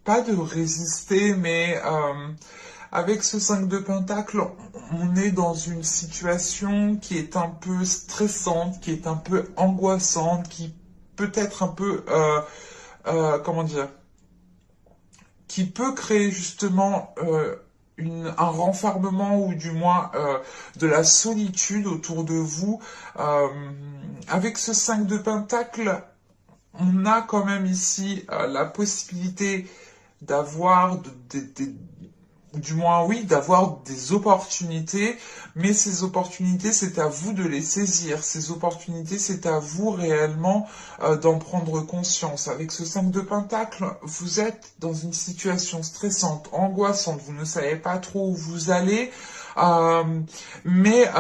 pas de résister, mais avec ce 5 de Pentacle, on est dans une situation qui est un peu stressante, qui est un peu angoissante, qui peut être un peu, comment dire, qui peut créer justement un renfermement ou du moins de la solitude autour de vous. Euh, avec ce 5 de Pentacle, on a quand même ici la possibilité d'avoir du moins oui, d'avoir des opportunités, mais ces opportunités, c'est à vous de les saisir. Ces opportunités, c'est à vous réellement d'en prendre conscience. Avec ce 5 de Pentacle, vous êtes dans une situation stressante, angoissante, vous ne savez pas trop où vous allez, euh, mais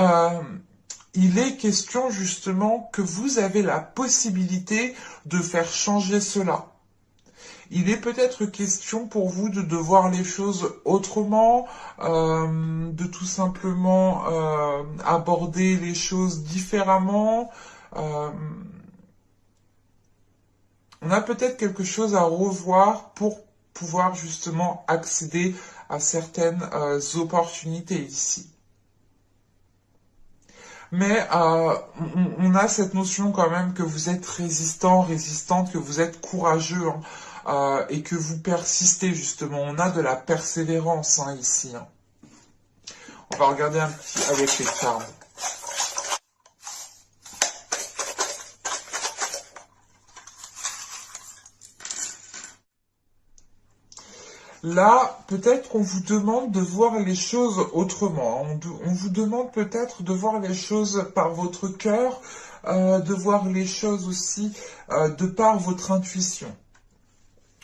il est question justement que vous avez la possibilité de faire changer cela. Il est peut-être question pour vous de voir les choses autrement, de tout simplement aborder les choses différemment. Euh, on a peut-être quelque chose à revoir pour pouvoir justement accéder à certaines opportunités ici. Mais on a cette notion quand même que vous êtes résistant, résistante, que vous êtes courageux hein, et que vous persistez justement. On a de la persévérance hein, ici. Hein. On va regarder un petit avec les cartes. Là, peut-être qu'on vous demande de voir les choses autrement. On vous demande peut-être de voir les choses par votre cœur, de voir les choses aussi de par votre intuition.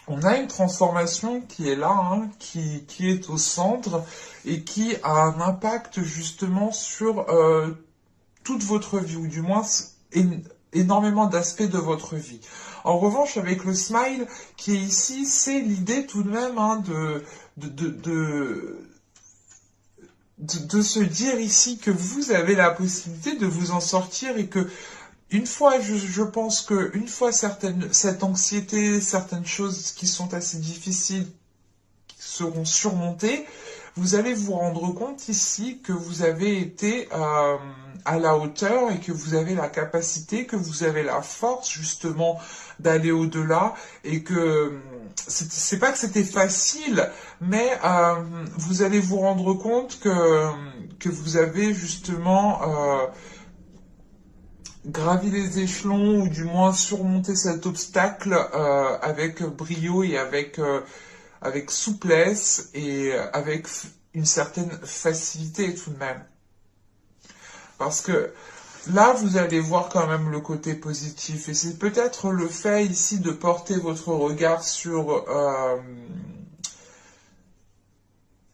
On a une transformation qui est là, hein, qui est au centre et qui a un impact justement sur toute votre vie, ou du moins énormément d'aspects de votre vie. En revanche, avec le smile qui est ici, c'est l'idée tout de même hein, de, de, de, de se dire ici que vous avez la possibilité de vous en sortir et que une fois, je pense que une fois cette anxiété, certaines choses qui sont assez difficiles seront surmontées, vous allez vous rendre compte ici que vous avez été à la hauteur et que vous avez la capacité, que vous avez la force justement d'aller au-delà et que c'est pas que c'était facile, mais vous allez vous rendre compte que vous avez justement gravi les échelons ou du moins surmonté cet obstacle avec brio et avec souplesse et avec une certaine facilité tout de même. Parce que là, vous allez voir quand même le côté positif. Et c'est peut-être le fait ici de porter votre regard sur...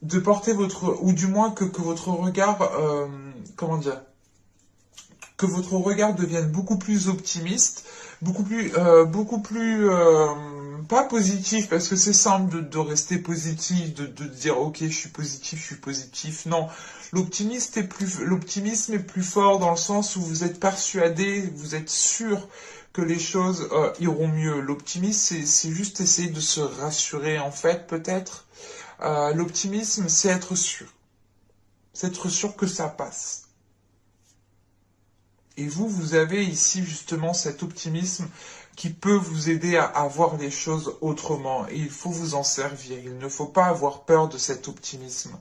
de porter votre... ou du moins que votre regard... comment dire que votre regard devienne beaucoup plus optimiste, beaucoup plus pas positif parce que c'est simple de rester positif, de dire ok je suis positif. Non, l'optimisme est plus fort dans le sens où vous êtes persuadé, vous êtes sûr que les choses iront mieux. L'optimisme c'est juste essayer de se rassurer en fait peut-être. L'optimisme c'est être sûr que ça passe. Et vous avez ici justement cet optimisme qui peut vous aider à voir les choses autrement. Et il faut vous en servir. Il ne faut pas avoir peur de cet optimisme.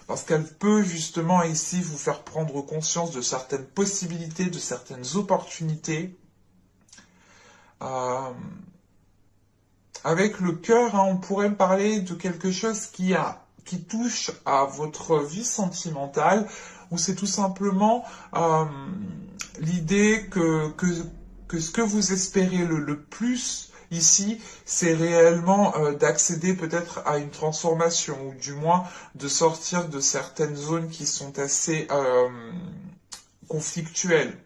Parce qu'elle peut justement ici vous faire prendre conscience de certaines possibilités, de certaines opportunités. Avec le cœur, hein, on pourrait parler de quelque chose qui touche à votre vie sentimentale, ou c'est tout simplement l'idée que ce que vous espérez le plus ici, c'est réellement d'accéder peut-être à une transformation, ou du moins de sortir de certaines zones qui sont assez conflictuelles,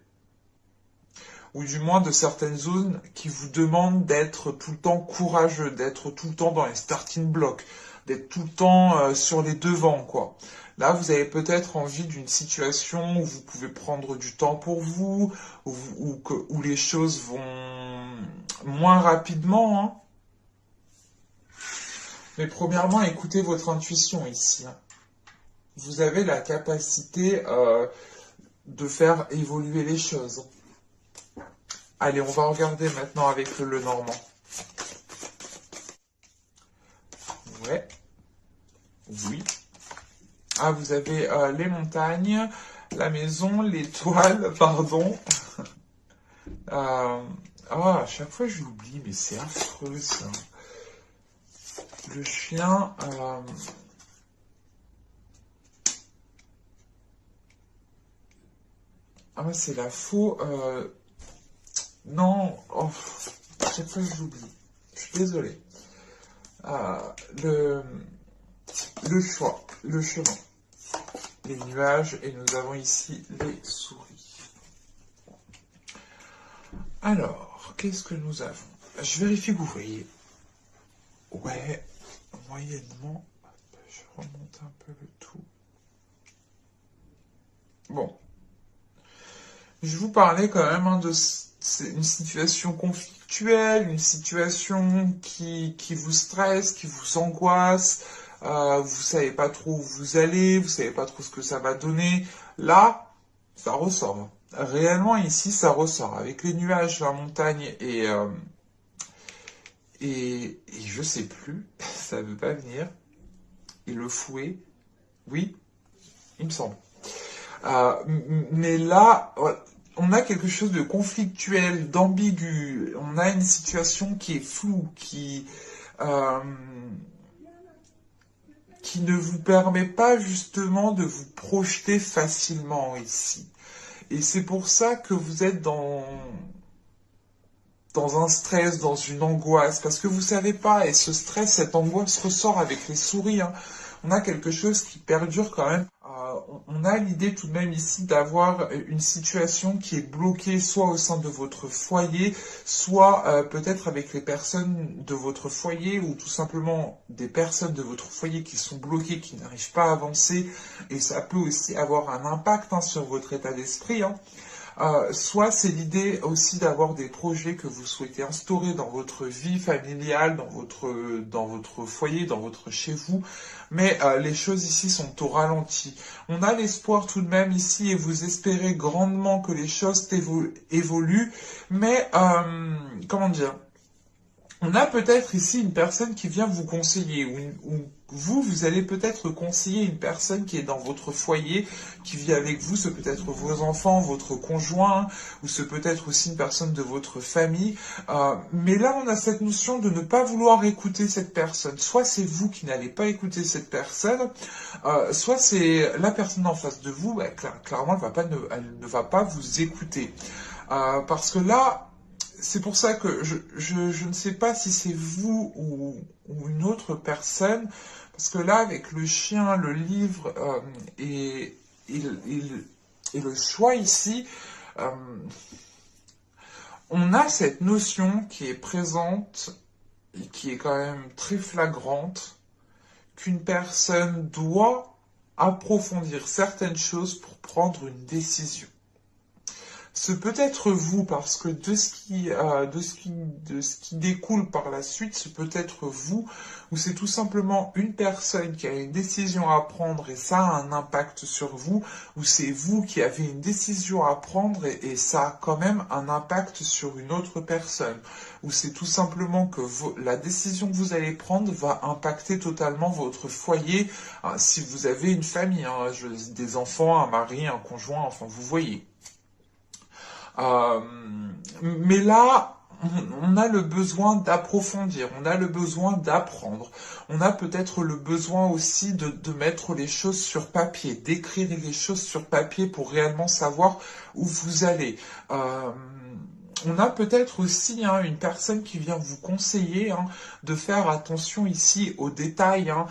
ou du moins de certaines zones qui vous demandent d'être tout le temps courageux, d'être tout le temps dans les starting blocks, d'être tout le temps sur les devants, quoi. Là, vous avez peut-être envie d'une situation où vous pouvez prendre du temps pour vous, où les choses moins rapidement, hein. Mais premièrement, écoutez votre intuition ici, hein. Vous avez la capacité de faire évoluer les choses. Allez, on va regarder maintenant avec le Normand. Ouais. Oui. Ah, vous avez les montagnes, la maison, l'étoile, pardon. À chaque fois je l'oublie, mais c'est affreux ça. Le chien. Ah, c'est la faux. Non, oh, à chaque fois je l'oublie. Je suis désolé. Le, le choix, le chemin, les nuages, et nous avons ici les souris. Alors, qu'est-ce que nous avons? Je vérifie que vous voyez. Ouais, moyennement. Je remonte un peu le tout. Bon. Je vous parlais quand même de une situation conflictuelle, une situation qui vous stresse, qui vous angoisse. Vous savez pas trop où vous allez, vous savez pas trop ce que ça va donner. Là, ça ressort. Réellement, ici, ça ressort. Avec les nuages, la montagne et je sais plus, ça veut pas venir. Et le fouet, oui, il me semble. Mais là, on a quelque chose de conflictuel, d'ambigu. On a une situation qui est floue, qui ne vous permet pas justement de vous projeter facilement ici. Et c'est pour ça que vous êtes dans un stress, dans une angoisse, parce que vous savez pas, et ce stress, cette angoisse ressort avec les souris, hein. On a quelque chose qui perdure quand même. On a l'idée tout de même ici d'avoir une situation qui est bloquée soit au sein de votre foyer, soit peut-être avec les personnes de votre foyer, ou tout simplement des personnes de votre foyer qui sont bloquées, qui n'arrivent pas à avancer, et ça peut aussi avoir un impact, hein, sur votre état d'esprit, hein. Soit c'est l'idée aussi d'avoir des projets que vous souhaitez instaurer dans votre vie familiale, dans votre foyer, dans votre chez vous, mais les choses ici sont au ralenti. On a l'espoir tout de même ici et vous espérez grandement que les choses évoluent, mais comment dire? On a peut-être ici une personne qui vient vous conseiller, ou vous allez peut-être conseiller une personne qui est dans votre foyer, qui vit avec vous, ce peut être vos enfants, votre conjoint, ou ce peut être aussi une personne de votre famille. Mais là, on a cette notion de ne pas vouloir écouter cette personne. Soit c'est vous qui n'allez pas écouter cette personne, soit c'est la personne en face de vous, bah, clairement, elle ne va pas vous écouter. Parce que là, c'est pour ça que je ne sais pas si c'est vous ou une autre personne, parce que là, avec le chien, le livre et le choix ici, euh, on a cette notion qui est présente et qui est quand même très flagrante, qu'une personne doit approfondir certaines choses pour prendre une décision. Ce peut être vous, parce que de ce qui découle par la suite, ce peut être vous, ou c'est tout simplement une personne qui a une décision à prendre et ça a un impact sur vous, ou c'est vous qui avez une décision à prendre et ça a quand même un impact sur une autre personne, ou c'est tout simplement que la décision que vous allez prendre va impacter totalement votre foyer, hein, si vous avez une famille, hein, des enfants, un mari, un conjoint, enfin vous voyez. Mais là, on a le besoin d'approfondir, on a le besoin d'apprendre, on a peut-être le besoin aussi de mettre les choses sur papier, d'écrire les choses sur papier pour réellement savoir où vous allez. On a peut-être aussi, hein, une personne qui vient vous conseiller, hein, de faire attention ici aux détails, hein,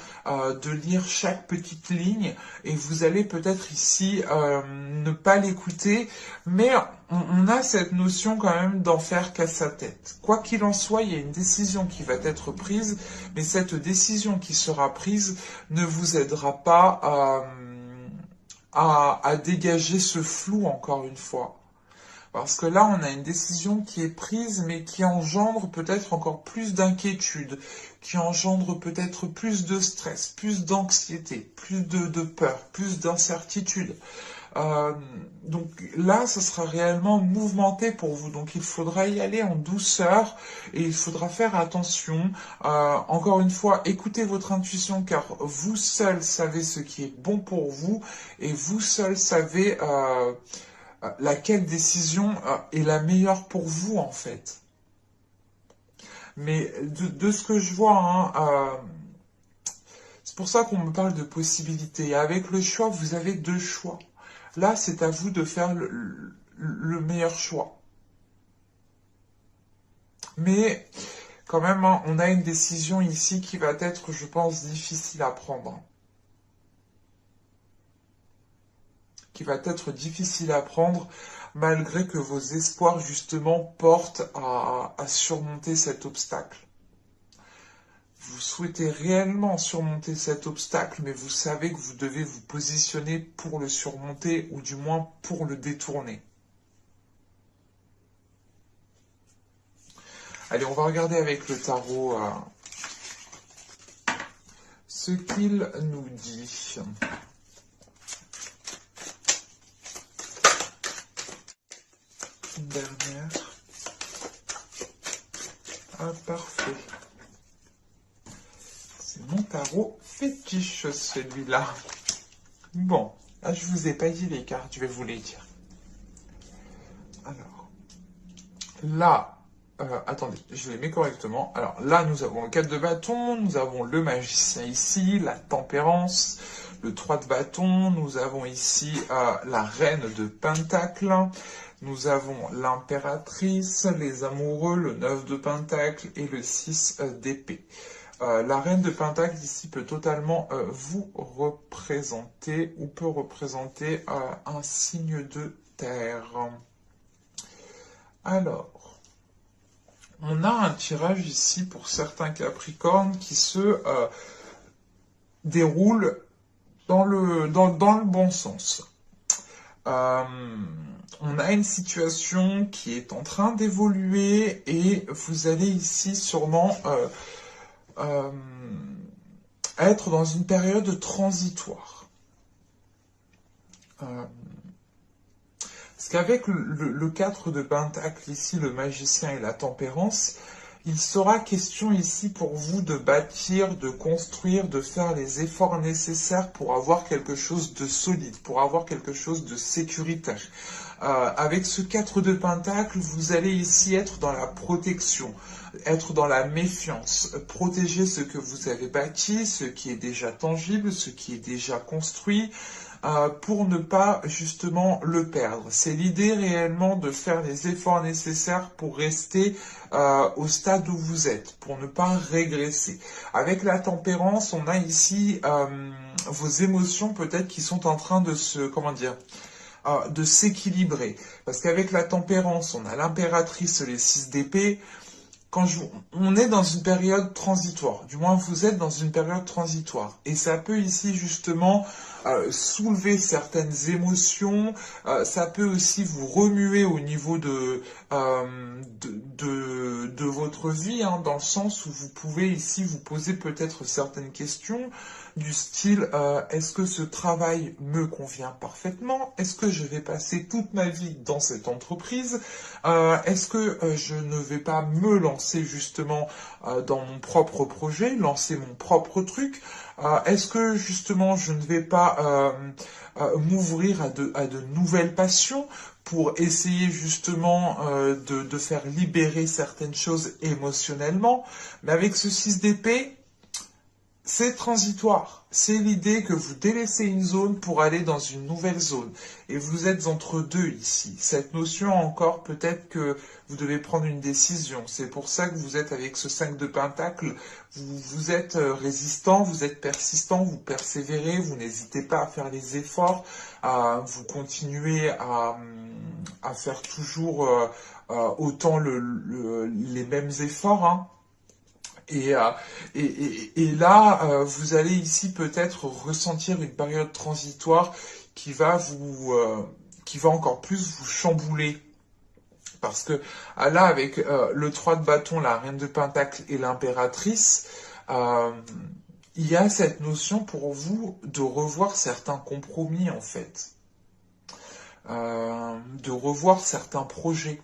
de lire chaque petite ligne, et vous allez peut-être ici ne pas l'écouter, mais on a cette notion quand même d'en faire qu'à sa tête. Quoi qu'il en soit, il y a une décision qui va être prise, mais cette décision qui sera prise ne vous aidera pas à dégager ce flou encore une fois. Parce que là, on a une décision qui est prise, mais qui engendre peut-être encore plus d'inquiétude, qui engendre peut-être plus de stress, plus d'anxiété, plus de peur, plus d'incertitude. Euh, donc là, ce sera réellement mouvementé pour vous. Donc il faudra y aller en douceur et il faudra faire attention. Encore une fois, écoutez votre intuition car vous seul savez ce qui est bon pour vous et vous seul savez laquelle décision est la meilleure pour vous en fait. Mais de ce que je vois, hein, c'est pour ça qu'on me parle de possibilités. Avec le choix, vous avez deux choix. Là, c'est à vous de faire le meilleur choix. Mais quand même, hein, on a une décision ici qui va être, je pense, difficile à prendre. Qui va être difficile à prendre, malgré que vos espoirs, justement, portent à surmonter cet obstacle. Vous souhaitez réellement surmonter cet obstacle, mais vous savez que vous devez vous positionner pour le surmonter, ou du moins pour le détourner. Allez, on va regarder avec le tarot ce qu'il nous dit. Une dernière. Ah, parfait. Mon tarot fétiche, celui-là. Bon, là, je vous ai pas dit les cartes, je vais vous les dire. Alors, là, attendez, je les mets correctement. Alors là, nous avons le 4 de bâton, nous avons le magicien ici, la tempérance, le 3 de bâton, nous avons ici la reine de pentacle, nous avons l'impératrice, les amoureux, le 9 de pentacle et le 6 d'épée. La reine de pentacle ici peut totalement vous représenter ou peut représenter un signe de terre. Alors, on a un tirage ici pour certains capricornes qui se déroule dans le bon sens. On a une situation qui est en train d'évoluer et vous allez ici sûrement être dans une période transitoire. Parce qu'avec le 4 de pentacle ici, le magicien et la tempérance, il sera question ici pour vous de bâtir, de construire, de faire les efforts nécessaires pour avoir quelque chose de solide, pour avoir quelque chose de sécuritaire. Avec ce 4 de pentacle, vous allez ici être dans la protection, être dans la méfiance, protéger ce que vous avez bâti, ce qui est déjà tangible, ce qui est déjà construit, pour ne pas justement le perdre. C'est l'idée réellement de faire les efforts nécessaires pour rester au stade où vous êtes, pour ne pas régresser. Avec la tempérance, on a ici vos émotions peut-être qui sont en train de se, comment dire, de s'équilibrer. Parce qu'avec la tempérance, on a l'impératrice, les 6 d'épée. On est dans une période transitoire, du moins vous êtes dans une période transitoire, et ça peut ici justement soulever certaines émotions, ça peut aussi vous remuer au niveau de votre vie, hein, dans le sens où vous pouvez ici vous poser peut-être certaines questions du style est-ce que ce travail me convient parfaitement? Est-ce que je vais passer toute ma vie dans cette entreprise? Est-ce que je ne vais pas me lancer justement dans mon propre projet, lancer mon propre truc? Est-ce que justement je ne vais pas m'ouvrir à de nouvelles passions pour essayer justement de faire libérer certaines choses émotionnellement? Mais avec ce 6 d'épée, c'est transitoire. C'est l'idée que vous délaissez une zone pour aller dans une nouvelle zone. Et vous êtes entre deux ici. Cette notion encore, peut-être que vous devez prendre une décision. C'est pour ça que vous êtes avec ce 5 de pentacle. Vous êtes résistant, vous êtes persistant, vous persévérez, vous n'hésitez pas à faire les efforts, vous continuez à faire toujours autant les mêmes efforts, hein. Et là, vous allez ici peut-être ressentir une période transitoire qui va encore plus vous chambouler. Parce que là, avec le 3 de bâton, la reine de pentacle et l'impératrice, il y a cette notion pour vous de revoir certains compromis, en fait. De revoir certains projets.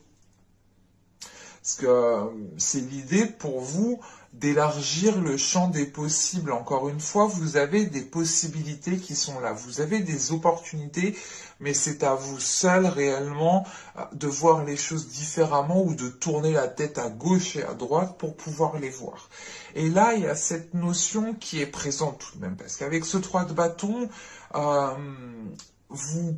Parce que c'est l'idée pour vous d'élargir le champ des possibles. Encore une fois, vous avez des possibilités qui sont là. Vous avez des opportunités, mais c'est à vous seul réellement de voir les choses différemment ou de tourner la tête à gauche et à droite pour pouvoir les voir. Et là, il y a cette notion qui est présente tout de même. Parce qu'avec ce 3 de bâton,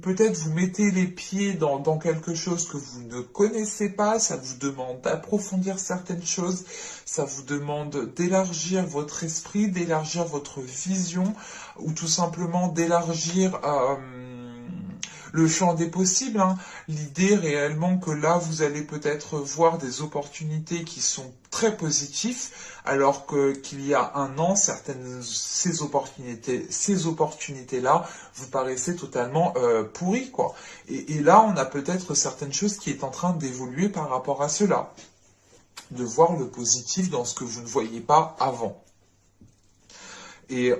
peut-être vous mettez les pieds dans quelque chose que vous ne connaissez pas, ça vous demande d'approfondir certaines choses, ça vous demande d'élargir votre esprit, d'élargir votre vision, ou tout simplement d'élargir le champ des possibles. Hein. L'idée réellement que là, vous allez peut-être voir des opportunités qui sont très positives, alors qu'il y a un an, ces opportunités-là vous paraissaient totalement pourries, quoi. Et là, on a peut-être certaines choses qui est en train d'évoluer par rapport à cela. De voir le positif dans ce que vous ne voyiez pas avant. Et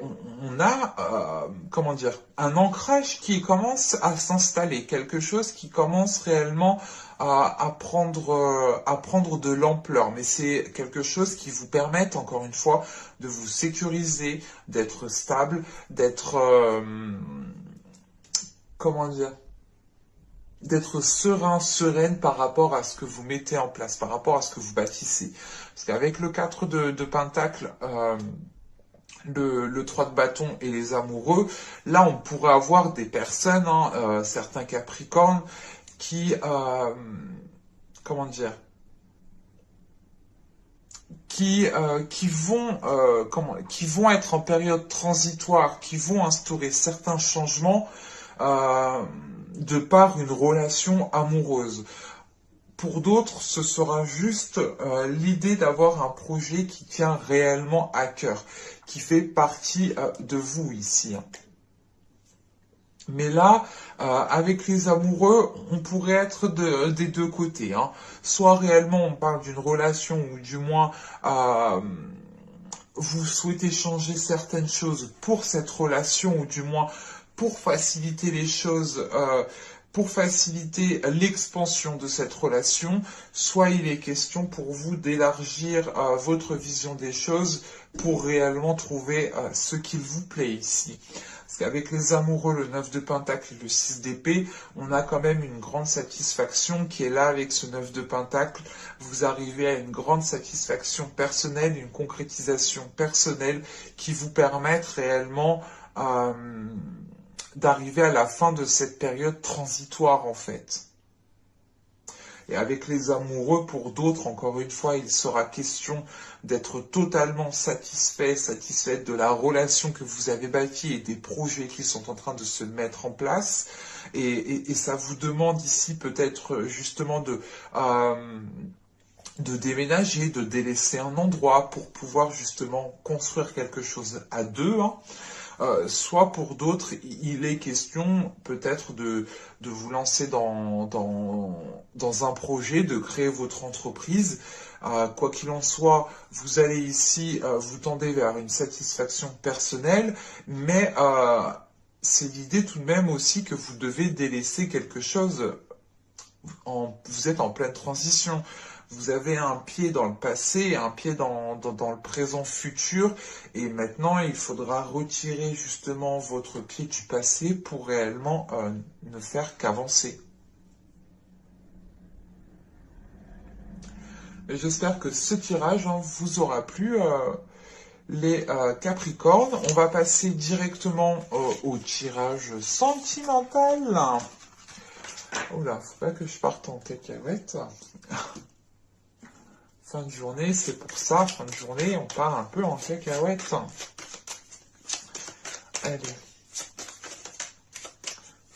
on a, comment dire, un ancrage qui commence à s'installer, quelque chose qui commence réellement à prendre de l'ampleur. Mais c'est quelque chose qui vous permet, encore une fois, de vous sécuriser, d'être stable, d'être, comment dire, d'être serein, sereine par rapport à ce que vous mettez en place, par rapport à ce que vous bâtissez. Parce qu'avec le 4 de Pentacle, le 3 de bâton et les amoureux, là on pourrait avoir des personnes, certains Capricornes, qui, comment dire, qui vont être en période transitoire, qui vont instaurer certains changements de par une relation amoureuse. Pour d'autres, ce sera juste l'idée d'avoir un projet qui tient réellement à cœur, qui fait partie de vous ici. Mais là, avec les amoureux, on pourrait être des deux côtés. Hein. Soit réellement on parle d'une relation, ou du moins vous souhaitez changer certaines choses pour cette relation, ou du moins pour faciliter les choses, pour faciliter l'expansion de cette relation, soit il est question pour vous d'élargir votre vision des choses pour réellement trouver ce qu'il vous plaît ici. Parce qu'avec les amoureux, le 9 de Pentacle et le 6 d'épée, on a quand même une grande satisfaction qui est là avec ce 9 de Pentacle. Vous arrivez à une grande satisfaction personnelle, une concrétisation personnelle qui vous permettent réellement d'arriver à la fin de cette période transitoire en fait. Et avec les amoureux, pour d'autres, encore une fois, il sera question d'être totalement satisfaite de la relation que vous avez bâtie et des projets qui sont en train de se mettre en place. Et ça vous demande ici peut-être justement de déménager, de délaisser un endroit pour pouvoir justement construire quelque chose à deux, hein. Soit pour d'autres, il est question peut-être de vous lancer dans un projet, de créer votre entreprise. Quoi qu'il en soit, vous allez ici vous tendez vers une satisfaction personnelle, mais c'est l'idée tout de même aussi que vous devez délaisser quelque chose. Vous êtes en pleine transition. Vous avez un pied dans le passé et un pied dans le présent futur. Et maintenant, il faudra retirer justement votre pied du passé pour réellement ne faire qu'avancer. J'espère que ce tirage vous aura plu, les Capricornes. On va passer directement au tirage sentimental. Oula, faut pas que je parte en cacahuète. Fin de journée, c'est pour ça, fin de journée, on part un peu en cacahuète. Allez.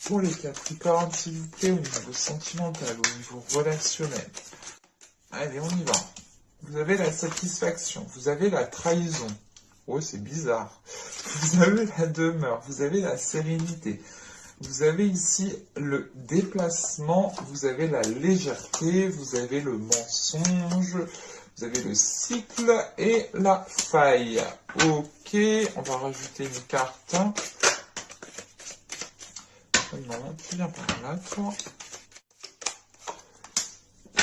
Pour les Capricornes, s'il vous plaît, au niveau sentimental, au niveau relationnel. Allez, on y va. Vous avez la satisfaction, vous avez la trahison. Oh, c'est bizarre. Vous avez la demeure, vous avez la sérénité. Vous avez ici le déplacement, vous avez la légèreté, vous avez le mensonge, vous avez le cycle et la faille. Ok, on va rajouter une carte. Non, tu viens par là, toi.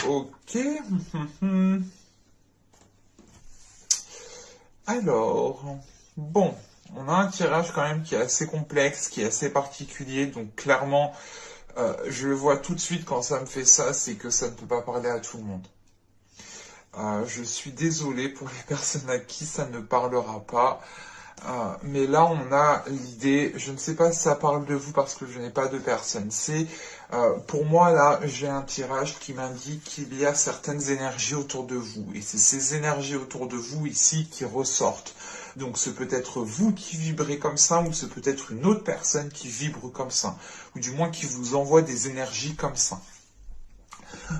Ok. Alors, bon, on a un tirage quand même qui est assez complexe, qui est assez particulier, donc clairement, je le vois tout de suite quand ça me fait ça, c'est que ça ne peut pas parler à tout le monde. Je suis désolé pour les personnes à qui ça ne parlera pas. Mais là, on a l'idée, je ne sais pas si ça parle de vous parce que je n'ai pas de personne. Pour moi, là, j'ai un tirage qui m'indique qu'il y a certaines énergies autour de vous. Et c'est ces énergies autour de vous ici qui ressortent. Donc, ce peut être vous qui vibrez comme ça, ou ce peut être une autre personne qui vibre comme ça. Ou du moins qui vous envoie des énergies comme ça.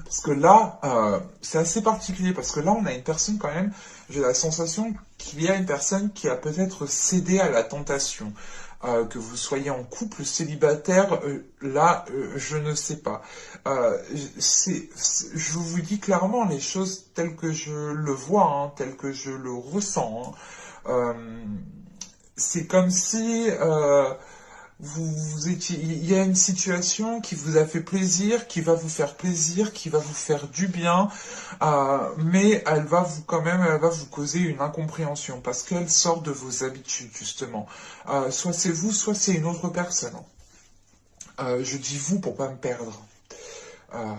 Parce que là, c'est assez particulier, parce que là, on a une personne quand même, j'ai la sensation qu'il y a une personne qui a peut-être cédé à la tentation. Que vous soyez en couple, célibataire, là, je ne sais pas. Je vous dis clairement les choses telles que je le vois, hein, telles que je le ressens. Hein. C'est comme si vous étiez, il y a une situation qui vous a fait plaisir, qui va vous faire plaisir, qui va vous faire du bien, mais elle va vous quand même, elle va vous causer une incompréhension parce qu'elle sort de vos habitudes justement. Soit c'est vous, soit c'est une autre personne. Je dis vous pour pas me perdre. Euh,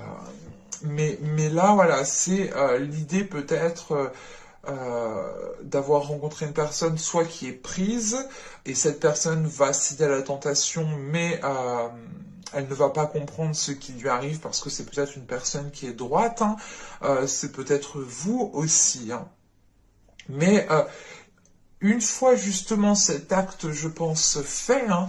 mais là, voilà, c'est l'idée peut-être d'avoir rencontré une personne soit qui est prise, et cette personne va céder à la tentation, mais elle ne va pas comprendre ce qui lui arrive parce que c'est peut-être une personne qui est droite, hein, c'est peut-être vous aussi. Hein. Mais une fois justement cet acte, je pense, fait, hein,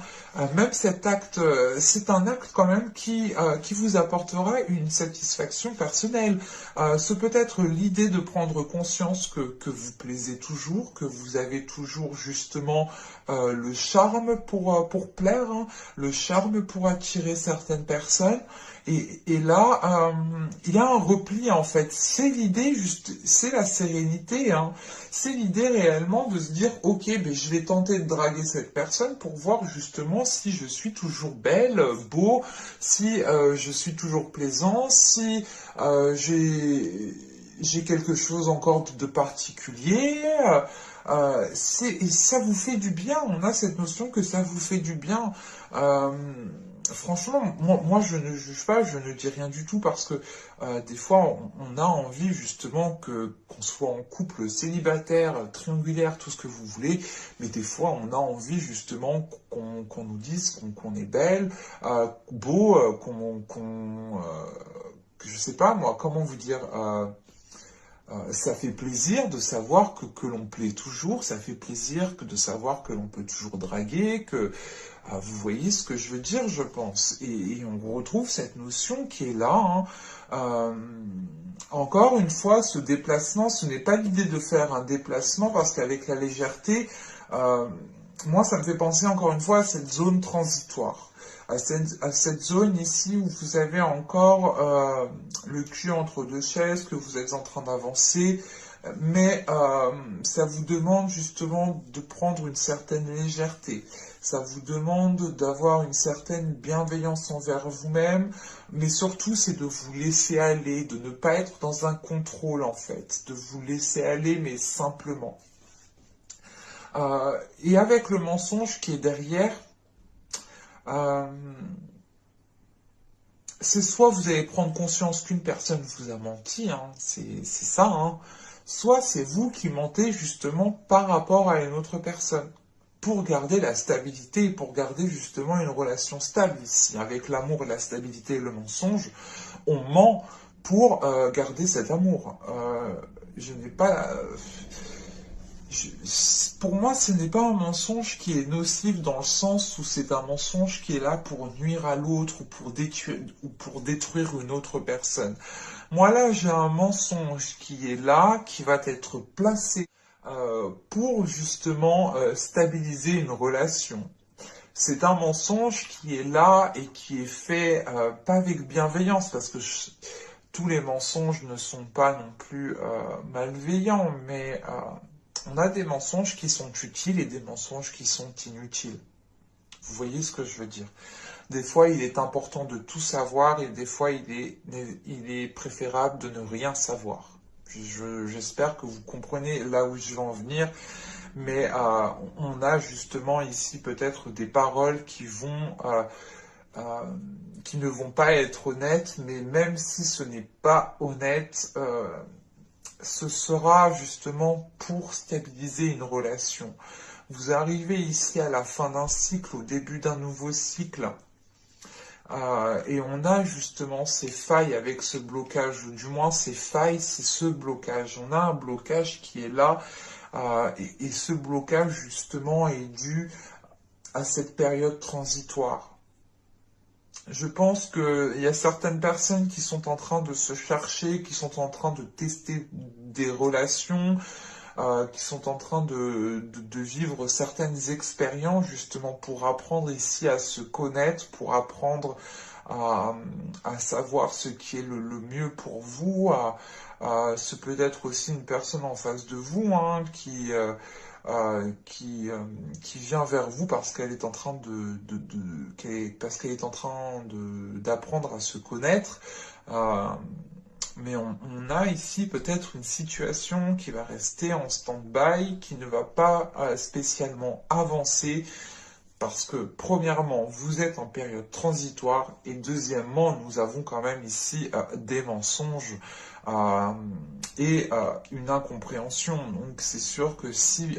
même cet acte, c'est un acte quand même qui vous apportera une satisfaction personnelle. Ce peut être l'idée de prendre conscience que vous plaisez toujours, que vous avez toujours justement le charme pour plaire, hein, le charme pour attirer certaines personnes. Et là, il y a un repli en fait. C'est l'idée, juste, c'est la sérénité, hein. C'est l'idée réellement de se dire, ok, ben, je vais tenter de draguer cette personne pour voir justement si je suis toujours belle, beau, si je suis toujours plaisant, si j'ai quelque chose encore de particulier. Et ça vous fait du bien. On a cette notion que ça vous fait du bien. Euh, Franchement, moi je ne juge pas, je ne dis rien du tout parce que des fois on a envie justement qu'on soit en couple célibataire, triangulaire, tout ce que vous voulez, mais des fois on a envie justement qu'on nous dise qu'on est belle, beau, que je sais pas moi, comment vous dire. Ça fait plaisir de savoir que l'on plaît toujours, ça fait plaisir de savoir que l'on peut toujours draguer, que vous voyez ce que je veux dire, je pense. Et on retrouve cette notion qui est là. Hein. Encore une fois, ce déplacement, ce n'est pas l'idée de faire un déplacement parce qu'avec la légèreté, euh, moi ça me fait penser encore une fois à cette zone transitoire. À cette zone ici où vous avez encore le cul entre deux chaises, que vous êtes en train d'avancer, mais ça vous demande justement de prendre une certaine légèreté. Ça vous demande d'avoir une certaine bienveillance envers vous-même, mais surtout c'est de vous laisser aller, de ne pas être dans un contrôle en fait, de vous laisser aller mais simplement. Et avec le mensonge qui est derrière, euh, c'est soit vous allez prendre conscience qu'une personne vous a menti, hein, c'est ça, hein, soit c'est vous qui mentez justement par rapport à une autre personne, pour garder la stabilité et pour garder justement une relation stable ici. Avec l'amour et la stabilité et le mensonge, on ment pour garder cet amour. Je n'ai pas... pour moi, ce n'est pas un mensonge qui est nocif dans le sens où c'est un mensonge qui est là pour nuire à l'autre ou pour détruire une autre personne. Moi là, j'ai un mensonge qui est là, qui va être placé pour justement stabiliser une relation. c'est un mensonge qui est là et qui est fait pas avec bienveillance, parce que tous les mensonges ne sont pas non plus malveillants, mais on a des mensonges qui sont utiles et des mensonges qui sont inutiles. Vous voyez ce que je veux dire? Des fois, il est important de tout savoir et des fois, il est préférable de ne rien savoir. J'espère que vous comprenez là où je veux en venir, mais on a justement ici peut-être des paroles qui ne vont pas être honnêtes, mais même si ce n'est pas honnête, ce sera justement pour stabiliser une relation. Vous arrivez ici à la fin d'un cycle, au début d'un nouveau cycle, et on a justement ces failles avec ce blocage, ou du moins ces failles, c'est ce blocage. On a un blocage qui est là, et ce blocage justement est dû à cette période transitoire. Je pense qu'il y a certaines personnes qui sont en train de se chercher, qui sont en train de tester des relations, qui sont en train de vivre certaines expériences justement pour apprendre ici à se connaître, pour apprendre à savoir ce qui est le mieux pour vous. Ce peut être aussi une personne en face de vous hein, qui vient vers vous parce qu'elle est en train parce qu'elle est en train d'apprendre à se connaître. Mais on a ici peut-être une situation qui va rester en stand-by, qui ne va pas spécialement avancer, parce que premièrement, vous êtes en période transitoire, et deuxièmement, nous avons quand même ici des mensonges et une incompréhension. Donc c'est sûr que si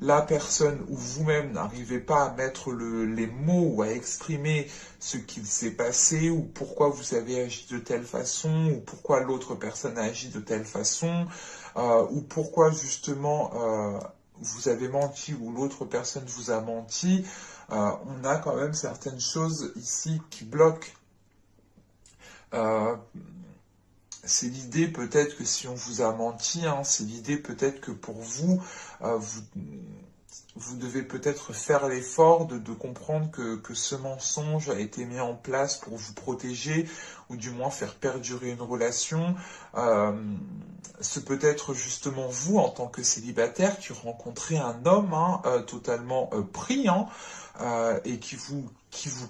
la personne ou vous-même n'arrivez pas à mettre les mots ou à exprimer ce qu'il s'est passé, ou pourquoi vous avez agi de telle façon, ou pourquoi l'autre personne a agi de telle façon, ou pourquoi justement vous avez menti ou l'autre personne vous a menti, on a quand même certaines choses ici qui bloquent. C'est l'idée peut-être que si on vous a menti, hein, c'est l'idée peut-être que pour vous, vous devez peut-être faire l'effort de comprendre que ce mensonge a été mis en place pour vous protéger, ou du moins faire perdurer une relation. C'est peut-être justement vous, en tant que célibataire, qui rencontrez un homme hein, totalement pris, hein, et qui vous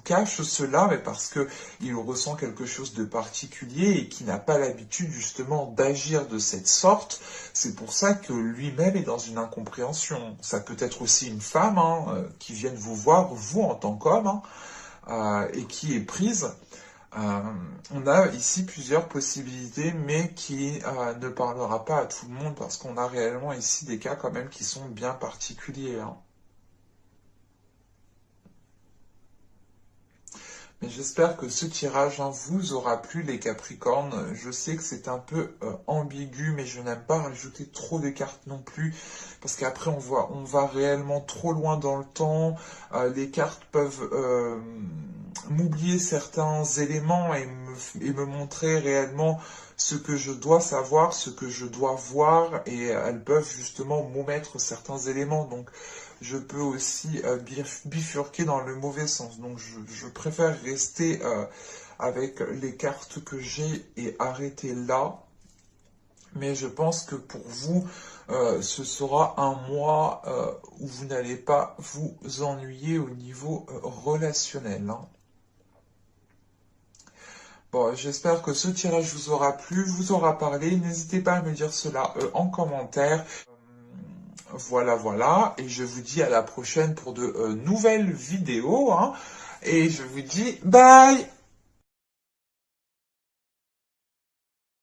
cache cela, mais parce que il ressent quelque chose de particulier et qui n'a pas l'habitude justement d'agir de cette sorte. C'est pour ça que lui-même est dans une incompréhension. Ça peut être aussi une femme hein, qui vient vous voir, vous en tant qu'homme, hein, et qui est prise. On a ici plusieurs possibilités, mais qui ne parlera pas à tout le monde, parce qu'on a réellement ici des cas quand même qui sont bien particuliers. Hein. Mais j'espère que ce tirage hein, vous aura plu les Capricornes. Je sais que c'est un peu ambigu, mais je n'aime pas rajouter trop de cartes non plus, parce qu'après on va réellement trop loin dans le temps. Les cartes peuvent m'oublier certains éléments et me montrer réellement ce que je dois savoir, ce que je dois voir, et elles peuvent justement m'omettre certains éléments. Donc je peux aussi bifurquer dans le mauvais sens. Donc je préfère rester avec les cartes que j'ai et arrêter là. Mais je pense que pour vous, ce sera un mois où vous n'allez pas vous ennuyer au niveau relationnel. Hein. Bon, j'espère que ce tirage vous aura plu, vous aura parlé. N'hésitez pas à me dire cela en commentaire. Voilà, et je vous dis à la prochaine pour de nouvelles vidéos, hein, et je vous dis bye!